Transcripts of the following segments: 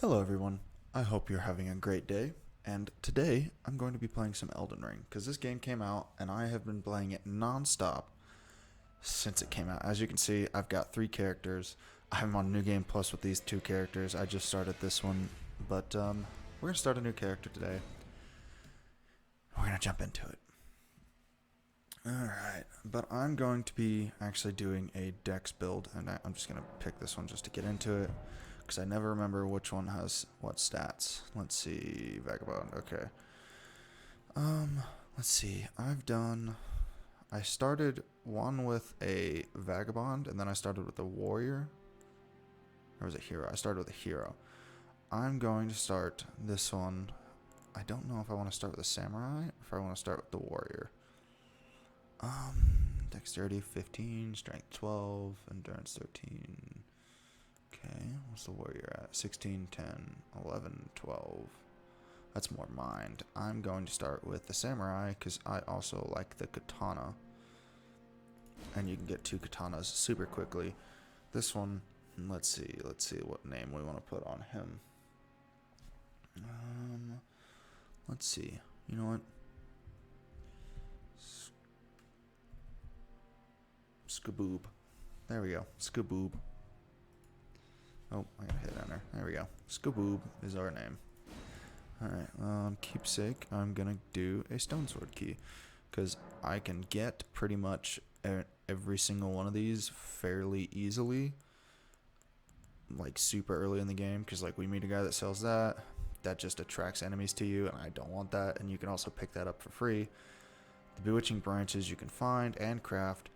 Hello everyone, I hope you're having a great day, and today I'm going to be playing some Elden Ring, because this game came out and I have been playing it non-stop since it came out. As you can see, I've got 3 characters. I'm on New Game Plus with these 2 characters. I just started this one, but we're going to start a new character today. We're going to jump into it. Alright, but I'm going to be actually doing a dex build, and I'm just going to pick this one just to get into it, because I never remember which one has what stats. Let's see, Vagabond, okay. Let's see, I started one with a Vagabond, and then I started with a Warrior, or was it Hero? I started with a Hero. I'm going to start this one, I don't know if I want to start with a Samurai, or if I want to start with the Warrior. Dexterity 15, Strength 12, Endurance 13. Okay, what's the Warrior at? 16, 10, 11, 12. That's more mind. I'm going to start with the Samurai because I also like the Katana. And you can get 2 Katanas super quickly. This one, let's see what name we want to put on him. Let's see. You know what? Skaboob. There we go. Skaboob. Oh, I gotta hit enter. There we go. Skaboob is our name. Alright, keepsake, I'm gonna do a stone sword key. Because I can get pretty much every single one of these fairly easily. Like super early in the game. Because like we meet a guy that sells that. That just attracts enemies to you, and I don't want that. And you can also pick that up for free. The bewitching branches you can find and craft.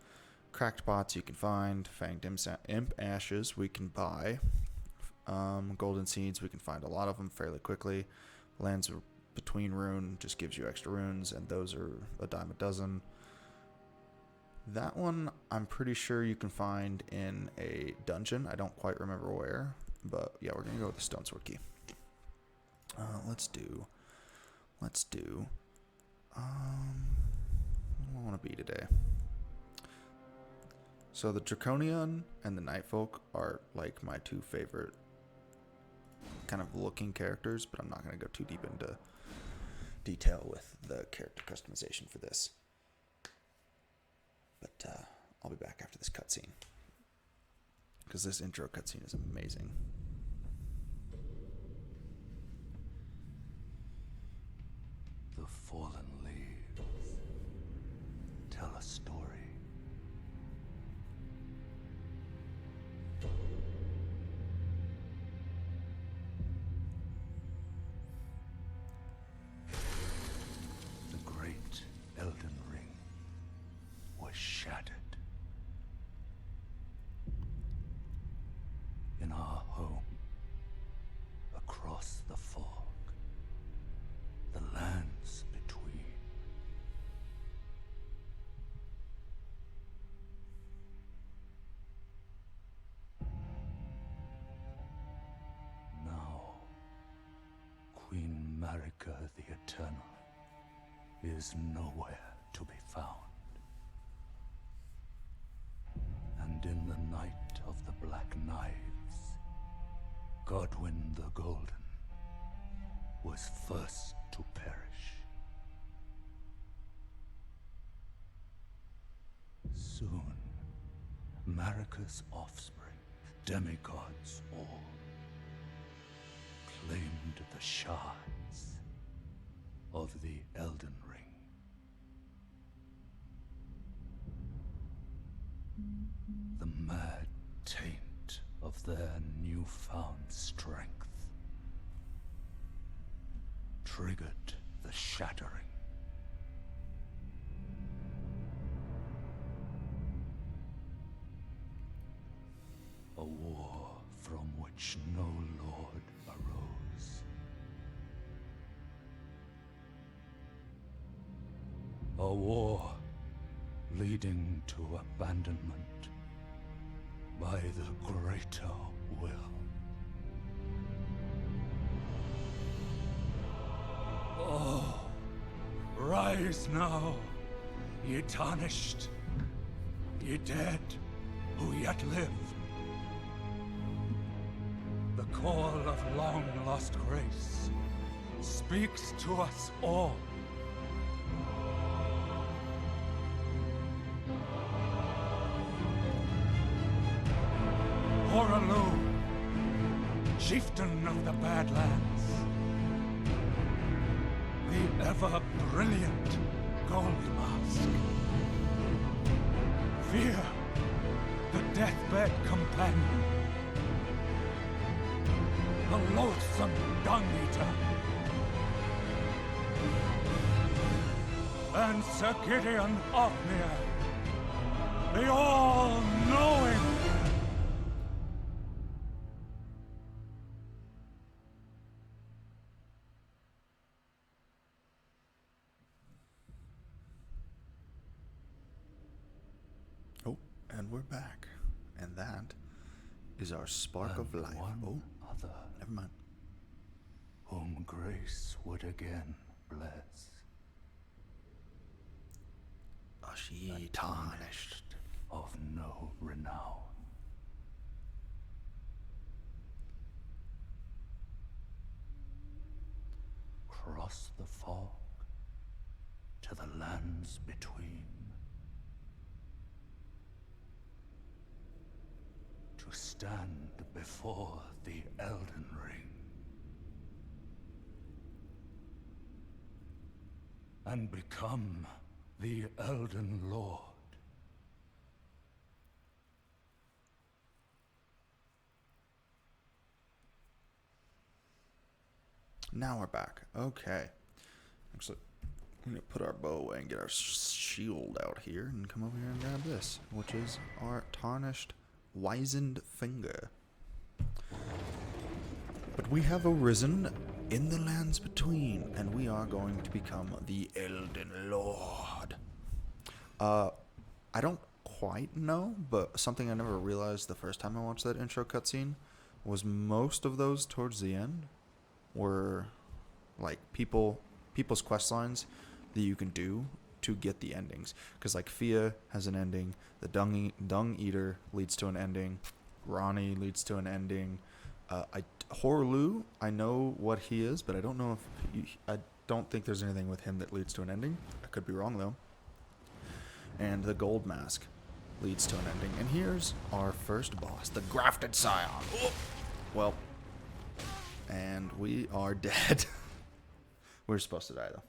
Cracked pots you can find. Fanged imp ashes we can buy. Golden seeds we can find a lot of them fairly quickly. Lands between rune just gives you extra runes, and those are a dime a dozen. That one I'm pretty sure you can find in a dungeon. I don't quite remember where, but yeah, we're gonna go with the stone sword key. Let's do what do I want to be today? So the Draconian and the Nightfolk are like my 2 favorite kind of looking characters, but I'm not going to go too deep into detail with the character customization for this. But I'll be back after this cutscene, because this intro cutscene is amazing. The fallen leaves tell a story. The great Elden Ring was shattered. In our home, across the fog, the lands between. Now, Queen Marika the Eternal is nowhere to be found. And in the night of the Black Knives, Godwyn the Golden was first to perish. Soon, Marika's offspring, demigods all, claimed the shards of the Elden Ring. The mad taint of their newfound strength triggered the shattering. A war from which no lord arose. A war leading to abandonment by the greater will. Oh, rise now, ye tarnished, ye dead who yet live. The call of long-lost grace speaks to us all. Horalu, chieftain of the Badlands, the ever-brilliant Gold Mask, Fear, the deathbed companion, the loathsome dung-eater, and Sir Gideon Ofnir, the all-knowing. Oh, and we're back. And that is our spark of life. One other, Never mind. whom grace would again bless. She tarnished. Of no renown. Cross the fog to the lands between. To stand before the Elden Ring. And become the Elden Lord. Now we're back. Okay. Actually, we're going to put our bow away and get our shield out here and come over here and grab this, which is our Tarnished Wizened Finger. But we have arisen in the lands between, and we are going to become the Elden Lord. I don't quite know, but something I never realized the first time I watched that intro cutscene was most of those towards the end were like people's quest lines that you can do to get the endings. Because like Fia has an ending, the Dung Eater leads to an ending, Ronnie leads to an ending. Horlu, I know what he is, but I don't know if I don't think there's anything with him that leads to an ending. I could be wrong though. And the Gold Mask leads to an ending. And here's our first boss, the Grafted Scion. Oh! Well, and we are dead. We're supposed to die though.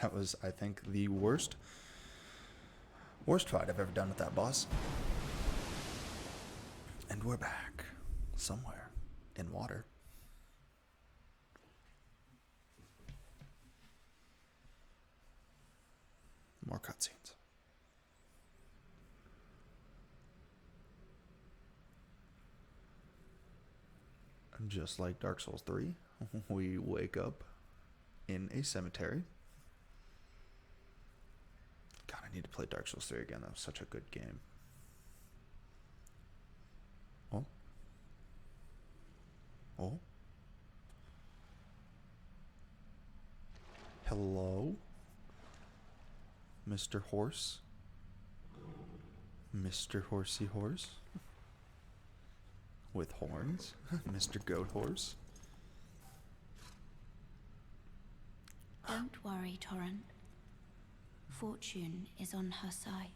That was, I think, the worst fight I've ever done with that boss. And we're back somewhere in water. More cutscenes. And just like Dark Souls 3, we wake up in a cemetery. God, I need to play Dark Souls 3 again. That was such a good game. Oh. Oh. Hello? Mr. Horse? Mr. Horsey Horse? With horns? Mr. Goat Horse? Don't worry, Torrent. Fortune is on her side.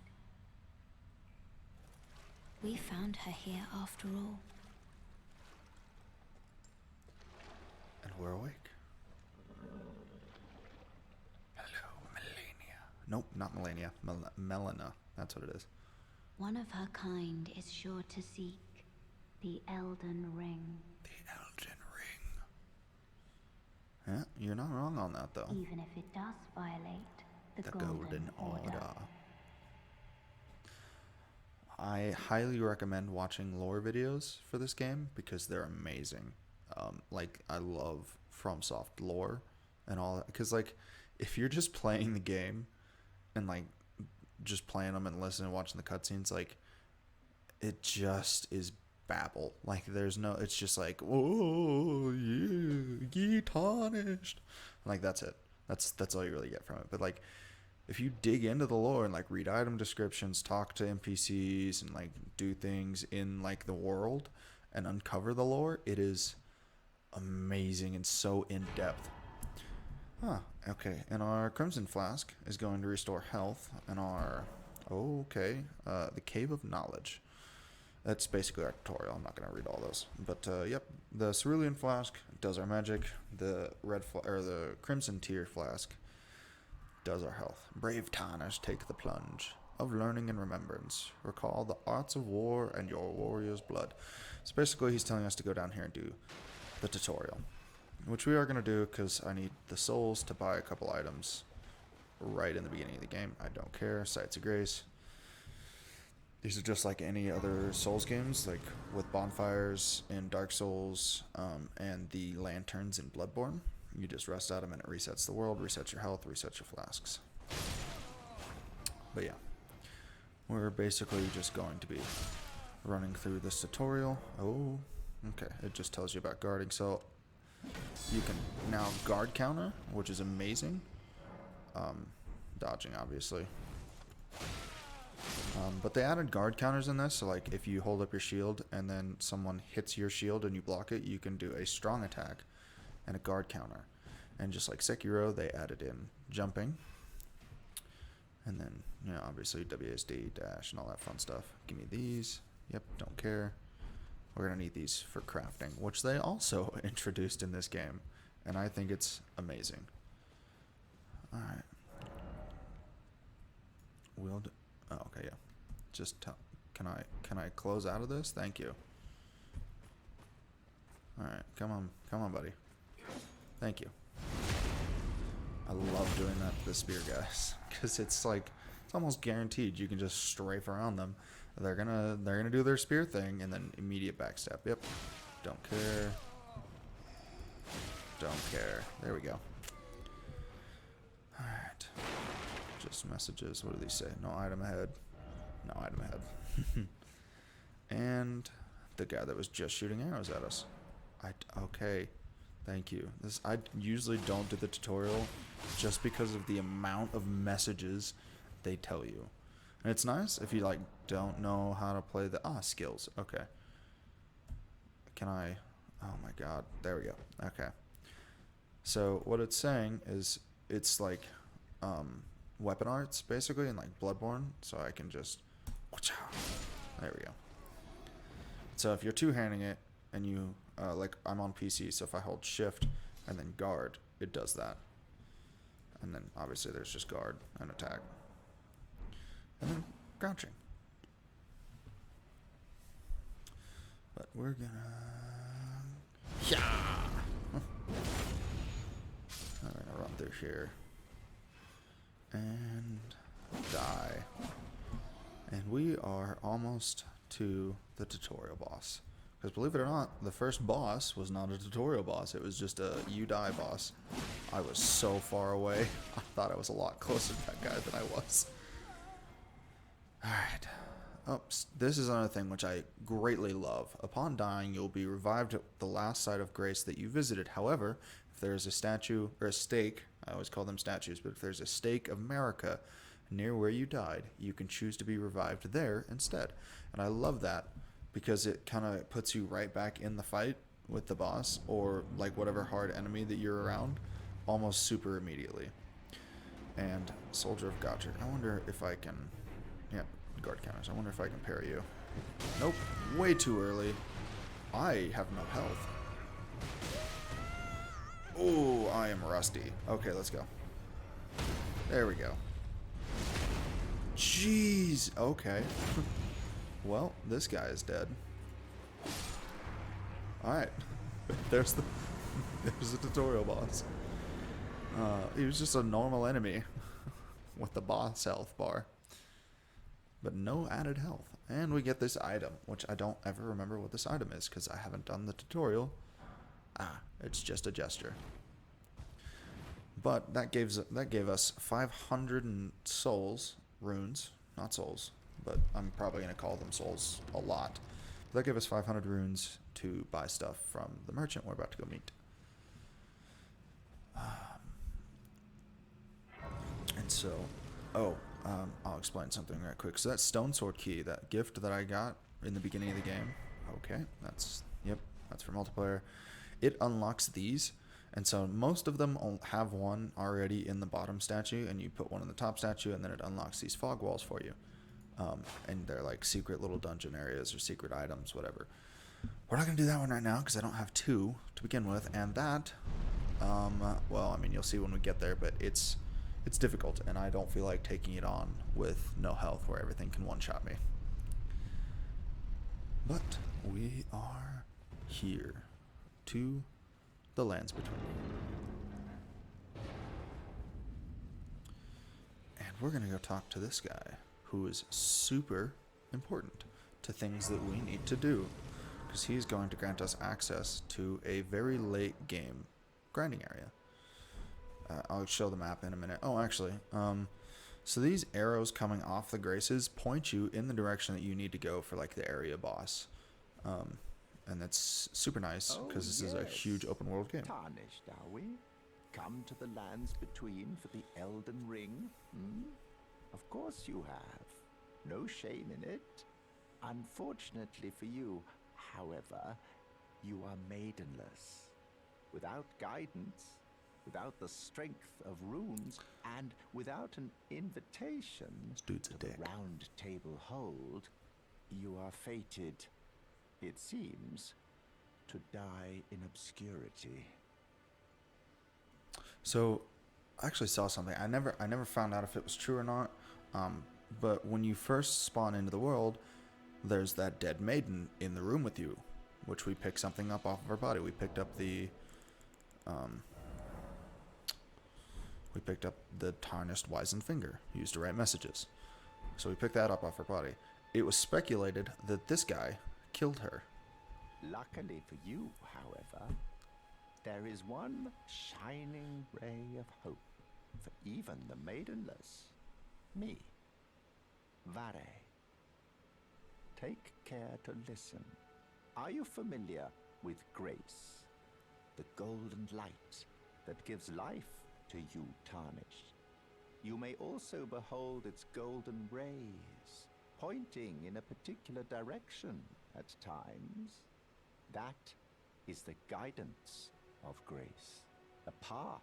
We found her here after all. And we're awake. Hello, Melania. Nope, not Melania. Melina. That's what it is. One of her kind is sure to seek the Elden Ring. The Elden Ring. Yeah, you're not wrong on that, though. Even if it does violate the Golden Order. I highly recommend watching lore videos for this game because they're amazing. Like, I love FromSoft lore and all that. Because, like, if you're just playing the game and, like, just playing them and listening and watching the cutscenes, like, it just is babble. Like, there's no, it's just like, oh, yeah, ye tarnished. Like, that's it. That's all you really get from it. But, like, if you dig into the lore and, like, read item descriptions, talk to NPCs, and, like, do things in, like, the world, and uncover the lore, it is amazing and so in-depth. Okay. And our Crimson Flask is going to restore health, and our... the Cave of Knowledge. That's basically our tutorial. I'm not going to read all those. But, yep, the Cerulean Flask does our magic. The the Crimson Tear Flask does our health. Brave Tarnished, take the plunge of learning and remembrance. Recall the arts of war and your warrior's blood. So basically, he's telling us to go down here and do the tutorial, which we are going to do because I need the souls to buy a couple items right in the beginning of the game. I don't care. Sights of Grace. These are just like any other Souls games, like with bonfires in Dark Souls and the lanterns in Bloodborne. You just rest at them and it resets the world, resets your health, resets your flasks. But yeah, we're basically just going to be running through this tutorial. Oh, okay. It just tells you about guarding. So you can now guard counter, which is amazing. Dodging, obviously. But they added guard counters in this, so like if you hold up your shield and then someone hits your shield and you block it, you can do a strong attack and a guard counter. And just like Sekiro, they added in jumping. And then, you know, obviously WSD, dash, and all that fun stuff. Give me these. Yep, don't care. We're going to need these for crafting, which they also introduced in this game. And I think it's amazing. Alright. Oh, okay, yeah. Just tell... Can I close out of this? Thank you. Alright, come on, buddy. Thank you. I love doing that to the spear guys, because it's like, it's almost guaranteed you can just strafe around them. They're gonna do their spear thing, and then immediate backstab. Yep. Don't care. Don't care. There we go. Alright. Just messages. What do these say? No item ahead. No item ahead. And the guy that was just shooting arrows at us. Okay. Thank you. I usually don't do the tutorial just because of the amount of messages they tell you. And it's nice if you like don't know how to play the skills. Okay. Can I? Oh my god. There we go. Okay. So what it's saying is it's like weapon arts basically in like Bloodborne, so I can just there we go. So if you're two-handing it and you like I'm on PC, so if I hold shift and then guard, it does that. And then obviously there's just guard and attack. And then crouching. But we're gonna I'm gonna run through here and die. And we are almost to the tutorial boss. Because believe it or not, the first boss was not a tutorial boss. It was just a you die boss. I was so far away. I thought I was a lot closer to that guy than I was. Alright. Oh, this is another thing which I greatly love. Upon dying, you'll be revived at the last site of grace that you visited. However, if there is a statue or a stake, I always call them statues, but if there's a stake of America near where you died, you can choose to be revived there instead. And I love that because it kind of puts you right back in the fight with the boss or like whatever hard enemy that you're around almost super immediately. And Soldier of Gotcha. I wonder if I can... Yeah, guard counters. I wonder if I can parry you. Nope. Way too early. I have no health. Oh, I am rusty. Okay, let's go. There we go. Jeez. Okay. Well, this guy is dead. Alright. There's the tutorial boss. He was just a normal enemy with the boss health bar. But no added health. And we get this item, which I don't ever remember what this item is because I haven't done the tutorial. It's just a gesture. But that gave us 500 souls, runes, not souls, but I'm probably going to call them souls a lot. That gave us 500 runes to buy stuff from the merchant we're about to go meet. And so, I'll explain something right quick. So that stone sword key, that gift that I got in the beginning of the game, Okay, that's for multiplayer. It unlocks these, and so most of them have one already in the bottom statue, and you put one in the top statue, and then it unlocks these fog walls for you. And they're like secret little dungeon areas or secret items, whatever. We're not gonna do that one right now because I don't have two to begin with, and that, well, I mean, you'll see when we get there, but it's difficult, and I don't feel like taking it on with no health where everything can one-shot me. But we are here to the lands between. And we're going to go talk to this guy who is super important to things that we need to do, because he's going to grant us access to a very late game grinding area. I'll show the map in a minute. Oh, actually, so these arrows coming off the graces point you in the direction that you need to go for like the area boss. And that's super nice because this is a huge open world game. Tarnished, are we? Come to the lands between for the Elden Ring? Hmm? Of course you have. No shame in it. Unfortunately for you, however, you are maidenless. Without guidance, without the strength of runes, and without an invitation to the round table hold, you are fated, it seems, to die in obscurity. So, I actually saw something. I never found out if it was true or not. But when you first spawn into the world, there's that dead maiden in the room with you, which we picked something up off of her body. We picked up the tarnished wizened finger used to write messages. So we picked that up off her body. It was speculated that this guy killed her. Luckily for you, however, there is one shining ray of hope for even the maidenless. Me. Vare. Take care to listen. Are you familiar with grace? The golden light that gives life to you, Tarnished. You may also behold its golden rays, pointing in a particular direction at times. That is the guidance of grace, a path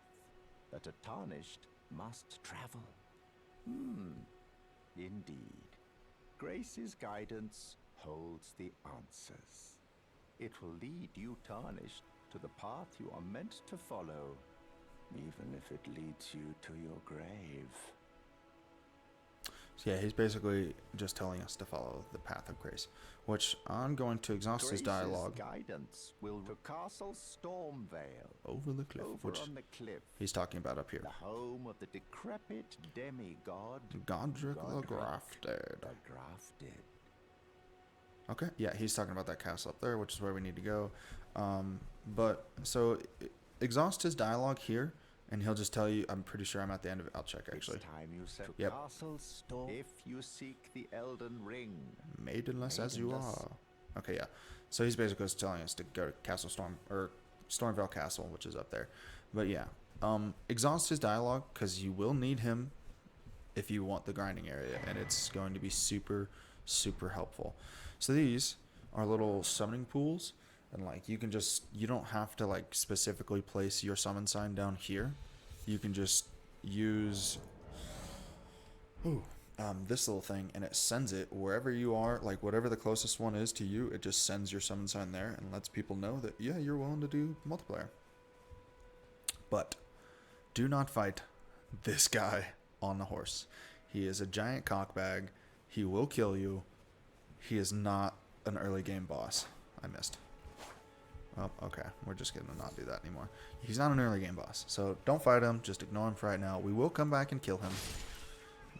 that a Tarnished must travel. Indeed. Grace's guidance holds the answers. It will lead you, Tarnished, to the path you are meant to follow, even if it leads you to your grave. So yeah, he's basically just telling us to follow the path of grace, which I'm going to exhaust his dialogue. Guidance will to Castle Stormvale, over the cliff, which on the cliff, he's talking about up here. the home of the decrepit demigod Godric the Grafted. the Grafted. Okay, yeah, he's talking about that castle up there, which is where we need to go. But so exhaust his dialogue here, and he'll just tell you. I'm pretty sure I'm at the end of it. I'll check actually. It's time you set Yep. Castle Storm if you seek the Elden Ring. Maidenless as you Maidenless. are. Okay, yeah. So he's basically just telling us to go to Castle Storm or Stormvale Castle, which is up there. But yeah, exhaust his dialogue because you will need him if you want the grinding area, and it's going to be super, super helpful. So these are little summoning pools, and like you don't have to like specifically place your summon sign down here. You can just use this little thing, and it sends it wherever you are, like whatever the closest one is to you. It just sends your summon sign there and lets people know that yeah, you're willing to do multiplayer. But do not fight this guy on the horse. He is a giant cockbag. He will kill you. He is not an early game boss. I missed. Oh, okay. We're just going to not do that anymore. He's not an early game boss. So don't fight him. Just ignore him for right now. We will come back and kill him.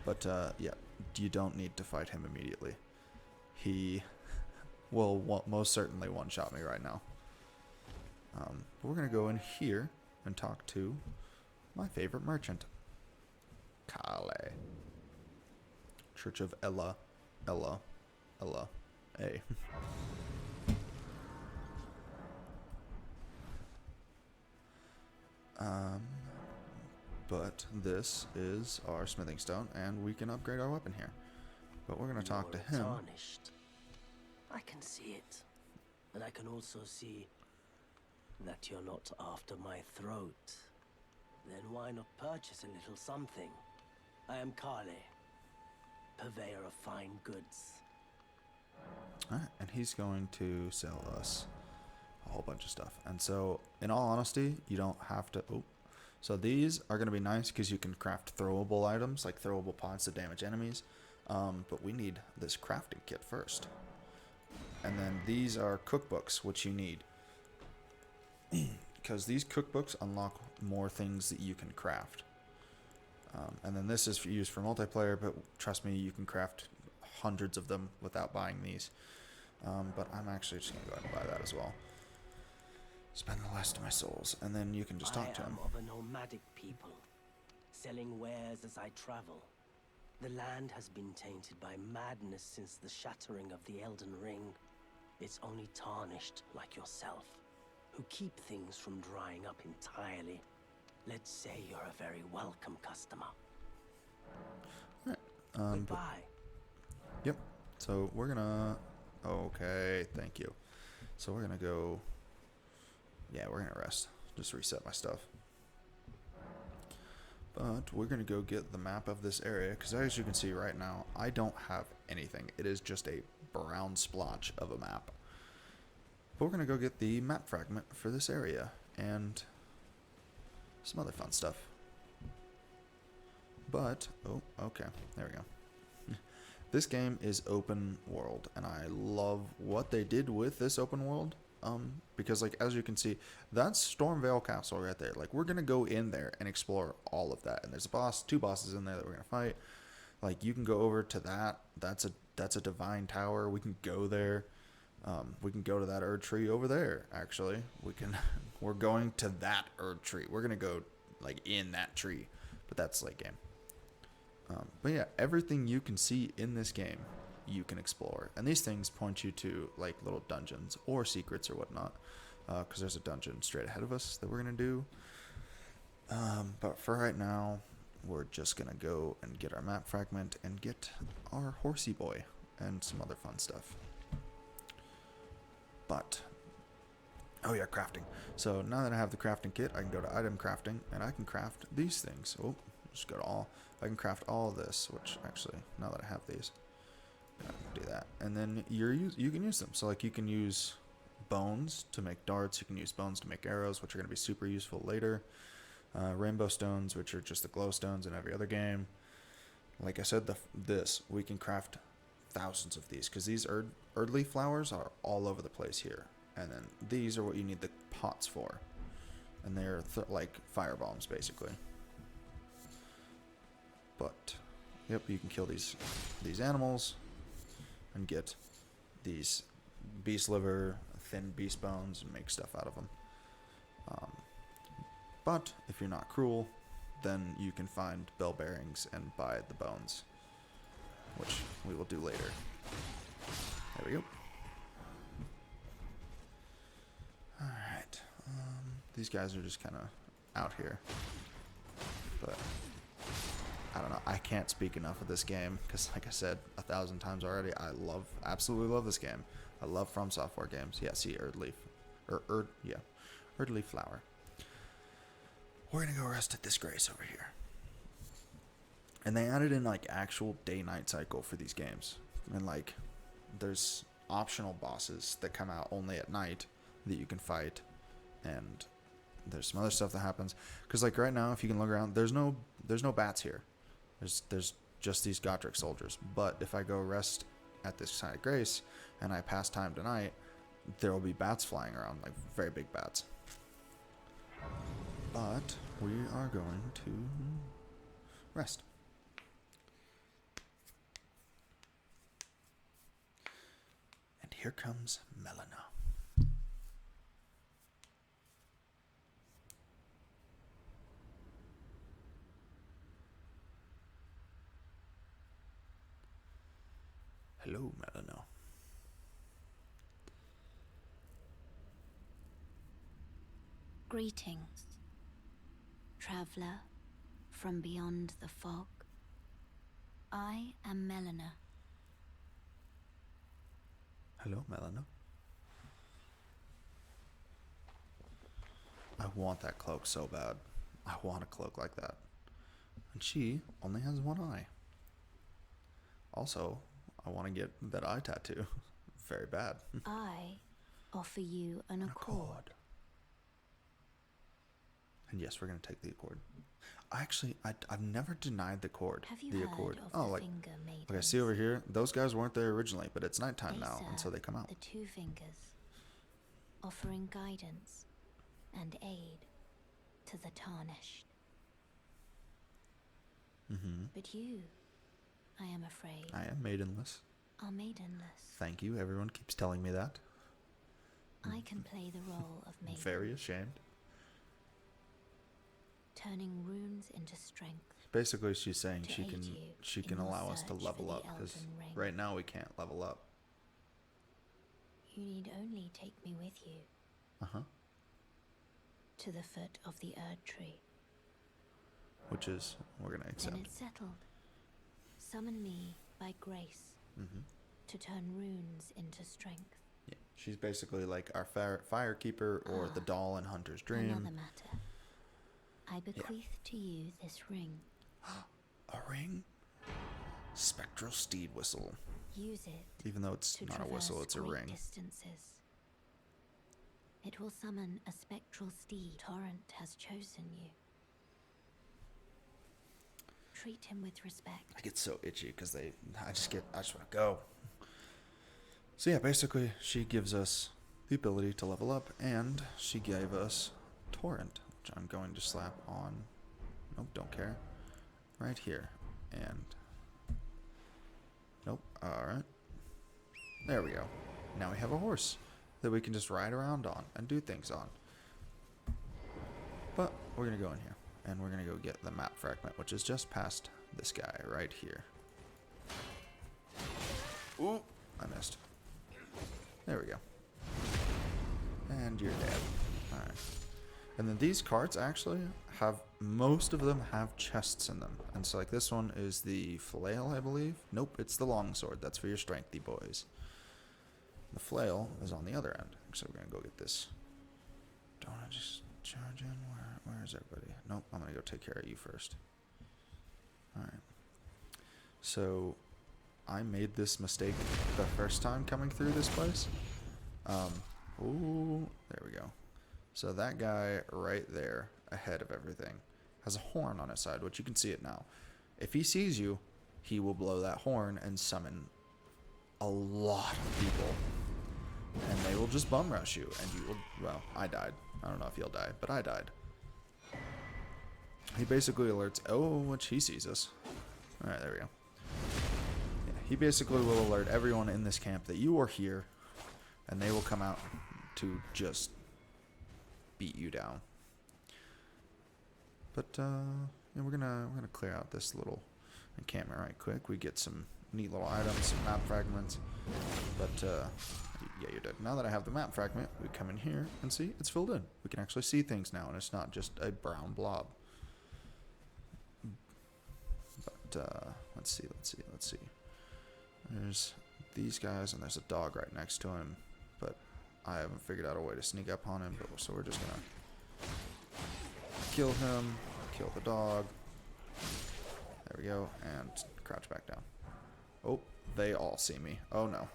But, yeah, you don't need to fight him immediately. He will most certainly one-shot me right now. We're going to go in here and talk to my favorite merchant. Kale. Church of Ella. A. But this is our smithing stone, and we can upgrade our weapon here. But we're going to talk to him. Tarnished. I can see it. And I can also see that you're not after my throat. Then why not purchase a little something? I am Kale, purveyor of fine goods. Alright, and he's going to sell us a whole bunch of stuff. And so, in all honesty, you don't have to... Oh, so these are going to be nice because you can craft throwable items, like throwable pods to damage enemies. But we need this crafting kit first. And then these are cookbooks, which you need. Because these cookbooks unlock more things that you can craft. And then this is used for multiplayer, but trust me, you can craft hundreds of them without buying these. But I'm actually just going to go ahead and buy that as well. Spend the last of my souls, and then you can just talk to him. I am of a nomadic people, selling wares as I travel. The land has been tainted by madness since the shattering of the Elden Ring. It's only Tarnished, like yourself, who keep things from drying up entirely. Let's say you're a very welcome customer. Goodbye. Yep. So we're gonna... Okay, thank you. So we're gonna go... Yeah, we're gonna rest. Just reset my stuff. But we're gonna go get the map of this area, because as you can see right now, I don't have anything. It is just a brown splotch of a map. But we're gonna go get the map fragment for this area, and some other fun stuff. But, oh, okay, there we go. This game is open world, and I love what they did with this open world. Because, like, as you can see, that's Stormvale Castle right there. Like, we're gonna go in there and explore all of that. And there's a boss, 2 bosses in there that we're gonna fight. Like, you can go over to that. That's a divine tower. We can go there. We can go to that Erd tree over there. Actually, we're going to that Erd tree. We're gonna go like in that tree, but that's late game. But yeah, everything you can see in this game, you can explore, and these things point you to like little dungeons or secrets or whatnot. Because there's a dungeon straight ahead of us that we're gonna do. But for right now, we're just gonna go and get our map fragment and get our horsey boy and some other fun stuff. But, oh yeah, crafting. So now that I have the crafting kit, I can go to item crafting, and I can craft these things. Oh, just go to all. I can craft all of this, which actually, now that I have these, I can do that. And then you can use them. So like you can use bones to make darts. You can use bones to make arrows, which are going to be super useful later. Rainbow stones, which are just the glow stones in every other game. Like I said, we can craft thousands of these, because these Erdleaf flowers are all over the place here. And then these are what you need the pots for, and they're like fire bombs basically. But yep, you can kill these animals and get these beast liver, thin beast bones, and make stuff out of them. But if you're not cruel, then you can find bell bearings and buy the bones, which we will do later. There we go. Alright. These guys are just kind of out here. But, I don't know. I can't speak enough of this game, because like I said 1,000 times already, I absolutely love this game. I love From Software games. Yeah, see, Erdleaf. Erdleaf flower. We're gonna go rest at this grace over here. And they added in like actual day-night cycle for these games. And like there's optional bosses that come out only at night that you can fight. And there's some other stuff that happens. Because like right now, if you can look around, there's no bats here. There's just these Godric soldiers. But if I go rest at this side of grace and I pass time tonight, there will be bats flying around, like very big bats. But we are going to rest. And here comes Melina. Hello, Melina. Greetings, traveler from beyond the fog. I am Melina. Hello, Melina. want that cloak so bad. I want a cloak like that. And she only has one eye. Also, I want to get that eye tattoo. Very bad. I offer you an accord. And yes, we're going to take the accord. I've never denied the accord. Have you the heard accord. of Oh, the like, finger maidens? okay, see over here? Those guys weren't there originally, but it's nighttime They now, and so serve they come out. the two fingers, offering guidance and aid to the Tarnished. Mm-hmm. But you, I am afraid, I am maidenless. are maidenless. Thank you. Everyone keeps telling me that. I can play the role of maiden, Very ashamed. turning runes into strength. Basically, she's saying To she aid can you in your allow us to search level for the up, because Elden Ring. right now we can't level up. You need only take me with you Uh-huh. to the foot of the Erd tree. Which is, we're going to accept. Then it's settled. Summon me by grace Mm-hmm. to turn runes into strength. Yeah. She's basically like our fire keeper, or the doll in Hunter's Dream. Another matter. I bequeath to you this ring. A ring? Spectral steed whistle. Use it Even though it's to not a traverse whistle, it's a great ring. distances. It will summon a spectral steed. Torrent has chosen you. Treat him with respect. I get so itchy because I just want to go. So yeah, basically she gives us the ability to level up, and she gave us Torrent, which I'm going to slap on, nope, don't care, right here, and nope, alright, there we go. Now we have a horse that we can just ride around on and do things on. But we're going to go in here, and we're going to go get the map fragment, which is just past this guy right here. Ooh, I missed. There we go. And you're dead. Alright. And then these carts actually have, most of them have chests in them. And so like this one is the flail, I believe. Nope, it's the longsword. That's for your strengthy boys. The flail is on the other end. So we're going to go get this. Don't I just charge in? Where is everybody? Nope, I'm going to go take care of you first. Alright. So I made this mistake the first time coming through this place. Ooh, there we go. So that guy right there, ahead of everything, has a horn on his side, which you can see it now. If he sees you, he will blow that horn and summon a lot of people. And they will just bum rush you, and you will, well, I died. I don't know if you'll die, but I died. He basically alerts, oh, which he sees us. Alright, there we go. Yeah, he basically will alert everyone in this camp that you are here, and they will come out to just beat you down. But yeah, we're gonna clear out this little encampment right quick. We get some neat little items, some map fragments. But yeah, you're dead. Now that I have the map fragment, we come in here and see it's filled in. We can actually see things now, and it's not just a brown blob. But let's see. There's these guys, and there's a dog right next to him, but I haven't figured out a way to sneak up on him. But so we're just gonna kill him, kill the dog. There we go, and crouch back down. Oh, they all see me. Oh no.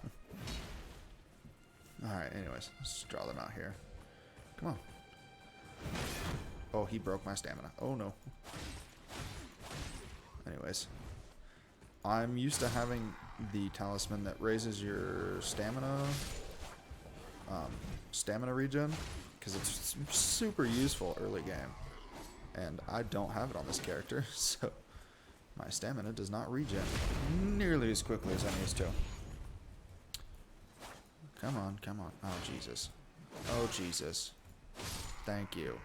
Alright, anyways, let's draw them out here. Come on. Oh, he broke my stamina. Oh no. Anyways, I'm used to having the talisman that raises your stamina regen, because it's super useful early game, and I don't have it on this character, so my stamina does not regen nearly as quickly as I'm used to. Come on, come on. Oh Jesus. Oh Jesus. Thank you.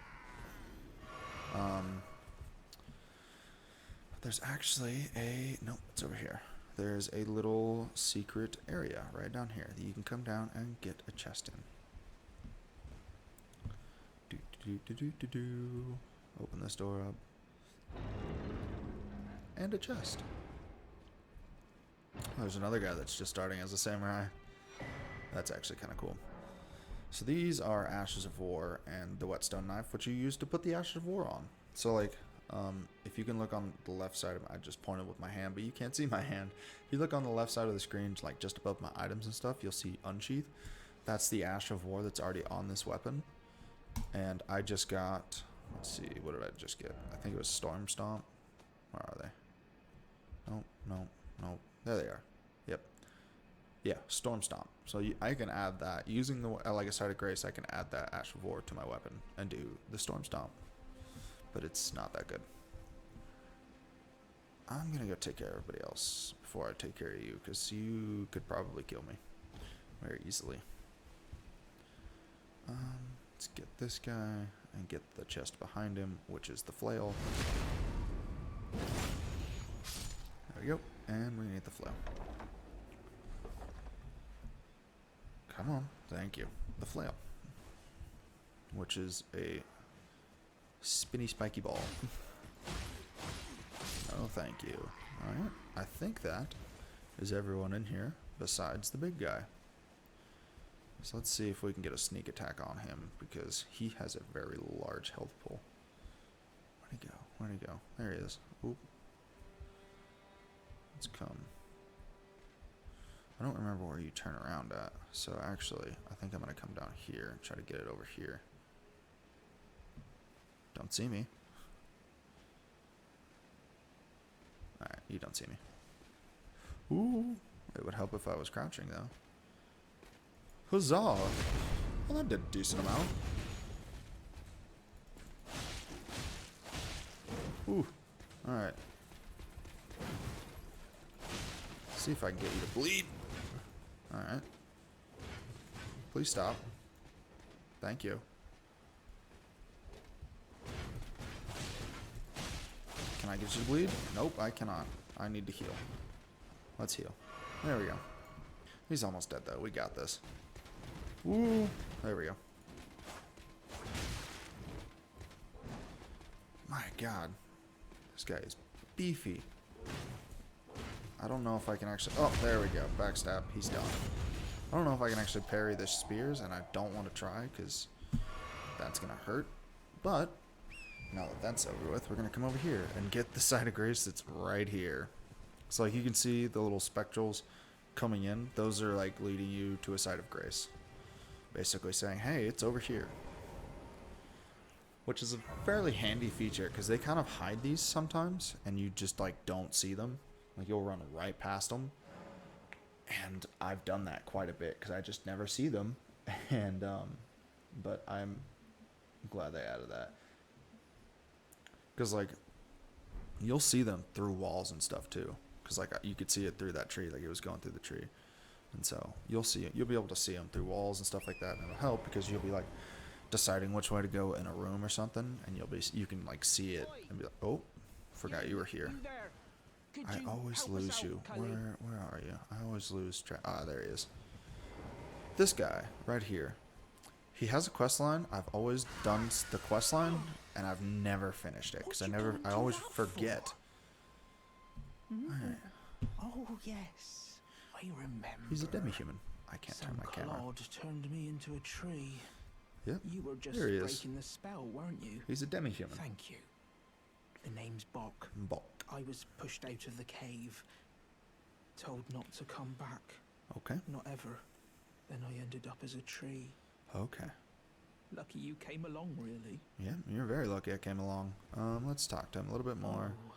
There's actually a, nope, it's over here. There's a little secret area right down here that you can come down and get a chest in. Open this door up. And a chest. Oh, there's another guy that's just starting as a samurai. That's actually kind of cool. So these are Ashes of War and the whetstone knife, which you use to put the Ashes of War on. So like, if you can look on the left side of I just pointed with my hand, but you can't see my hand. If you look on the left side of the screen, like just above my items and stuff, you'll see Unsheath. That's the Ash of War that's already on this weapon. And I just got, let's see, what did I just get? I think it was Storm Stomp. Where are they? No. There they are. Yep. Yeah, Storm Stomp. So I can add that. Using the Legacy of Grace, I can add that Ash of War to my weapon and do the Storm Stomp. But it's not that good. I'm going to go take care of everybody else before I take care of you, because you could probably kill me very easily. Let's get this guy and get the chest behind him, which is the flail. There we go. And we need the flail. Come on. Thank you. The flail. Which is a spinny spiky ball. Oh, thank you. Alright. I think that is everyone in here besides the big guy. So let's see if we can get a sneak attack on him, because he has a very large health pool. Where'd he go? Where'd he go? There he is. Oop. Let's come. I don't remember where you turn around at. So actually, I think I'm going to come down here and try to get it over here. Don't see me. Alright, you don't see me. Ooh. It would help if I was crouching, though. Huzzah! Well, that did a decent amount. Ooh. Alright. See if I can get you to bleed. Alright. Please stop. Thank you. Can I get you to bleed? Nope, I cannot. I need to heal. Let's heal. There we go. He's almost dead, though. We got this. Woo! There we go. My god. This guy is beefy. I don't know if I can actually... Oh, there we go. Backstab. He's done. I don't know if I can actually parry the spears, and I don't want to try, because that's going to hurt. But, now that that's over with, we're going to come over here and get the Side of Grace that's right here. So, like, you can see the little spectrals coming in. Those are, like, leading you to a Side of Grace. Basically saying, hey, it's over here. Which is a fairly handy feature, because they kind of hide these sometimes, and you just, like, don't see them. Like, you'll run right past them. And I've done that quite a bit, because I just never see them. And, but I'm glad they added that. Because, like, you'll see them through walls and stuff, too. Because, like, you could see it through that tree, like it was going through the tree. And so you'll see it. You'll be able to see them through walls and stuff like that, and it'll help because you'll be like deciding which way to go in a room or something, and you can like see it and be like, oh, forgot you were here. I always lose you. Where are you? I always lose track. Ah, there he is. This guy right here. He has a quest line. I've always done the quest line, and I've never finished it because I always forget. Right. Oh yes. I remember. He's a demi-human. I can't turn my camera. Cloud turned me into a tree. Yep. You were just there he is. breaking the spell, weren't you? He's a demi-human. Thank you. The name's Bok. Bok. I was pushed out of the cave. Told not to come back. Okay. Not ever. Then I ended up as a tree. Okay. Lucky you came along, really. Yeah, you're very lucky I came along. Let's talk to him a little bit more. Oh,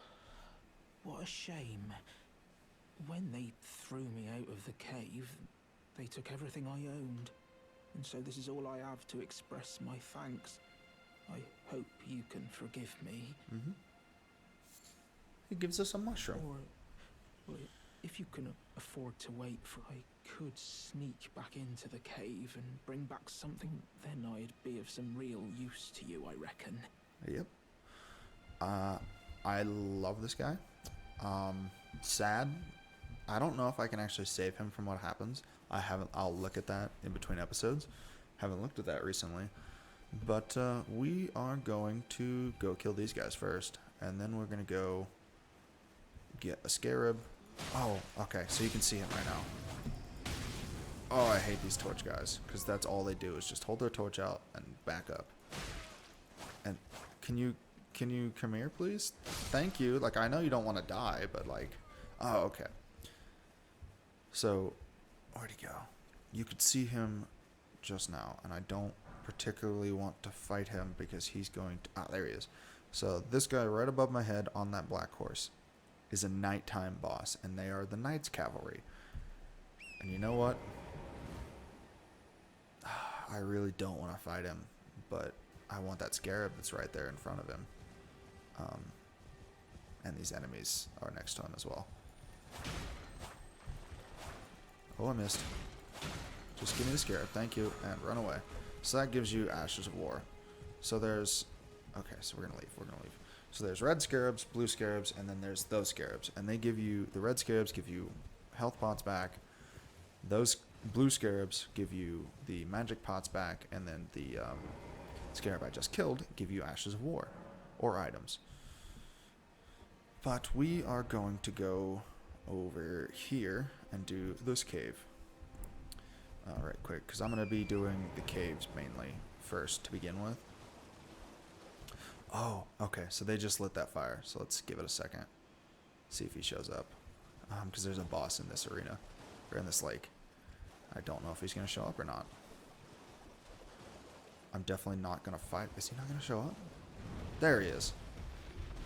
what a shame. When they threw me out of the cave, they took everything I owned. And so this is all I have to express my thanks. I hope you can forgive me. Mm-hmm. He gives us a mushroom. Or if you can afford to wait for... I could sneak back into the cave and bring back something, then I'd be of some real use to you, I reckon. Yep. I love this guy. Sad. I don't know if I can actually save him from what happens. I'll look at that in between episodes. Haven't looked at that recently. But we are going to go kill these guys first. And then we're going to go get a scarab. Oh, okay. So you can see him right now. Oh, I hate these torch guys, because that's all they do is just hold their torch out and back up. And can you come here, please? Thank you. Like, I know you don't want to die, but like, oh, okay. So, where'd he go? You could see him just now, and I don't particularly want to fight him because he's going to, there he is. So this guy right above my head on that black horse is a nighttime boss, and they are the Knights Cavalry. And you know what? I really don't want to fight him, but I want that scarab that's right there in front of him. And these enemies are next to him as well. Oh, I missed. Just give me the scarab, thank you, and run away. So that gives you Ashes of War. So there's... Okay, so we're gonna leave. So there's red scarabs, blue scarabs, and then there's those scarabs. And they give you... The red scarabs give you health pots back. Those blue scarabs give you the magic pots back. And then the scarab I just killed give you Ashes of War. Or items. But we are going to go over here and do this cave. Right quick, because I'm going to be doing the caves mainly first to begin with. Oh, okay, so they just lit that fire, so let's give it a second. See if he shows up. Because there's a boss in this arena, or in this lake. I don't know if he's going to show up or not. I'm definitely not going to fight. Is he not going to show up? There he is.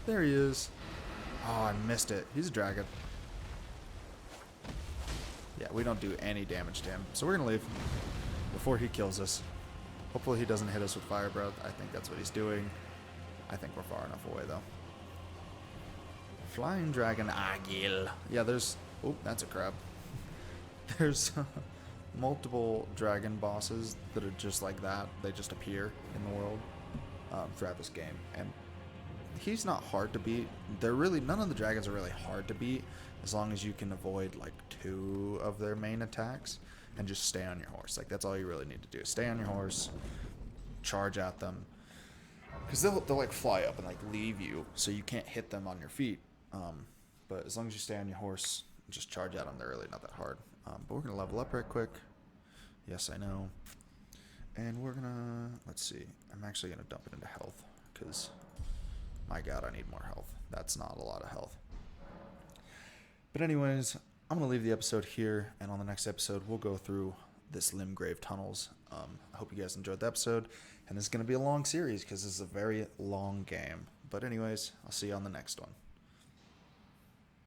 There he is. Oh, I missed it. He's a dragon. Yeah, we don't do any damage to him. So we're going to leave before he kills us. Hopefully he doesn't hit us with fire breath. I think that's what he's doing. I think we're far enough away, though. Flying Dragon Agil. Yeah, there's... Oh, that's a crab. There's multiple dragon bosses that are just like that. They just appear in the world throughout this game. And he's not hard to beat. They're really... None of the dragons are really hard to beat, as long as you can avoid like 2 of their main attacks and just stay on your horse. Like, that's all you really need to do. Stay on your horse, charge at them, because they'll like fly up and like leave you, so you can't hit them on your feet. But as long as you stay on your horse and just charge at them, they're really not that hard. But we're gonna level up right quick. Yes, I know. And we're gonna, let's see, I'm actually gonna dump it into health, because my god, I need more health. That's not a lot of health. But anyways, I'm going to leave the episode here, and on the next episode, we'll go through this Limgrave tunnels. I hope you guys enjoyed the episode, and this is going to be a long series, because this is a very long game. But anyways, I'll see you on the next one.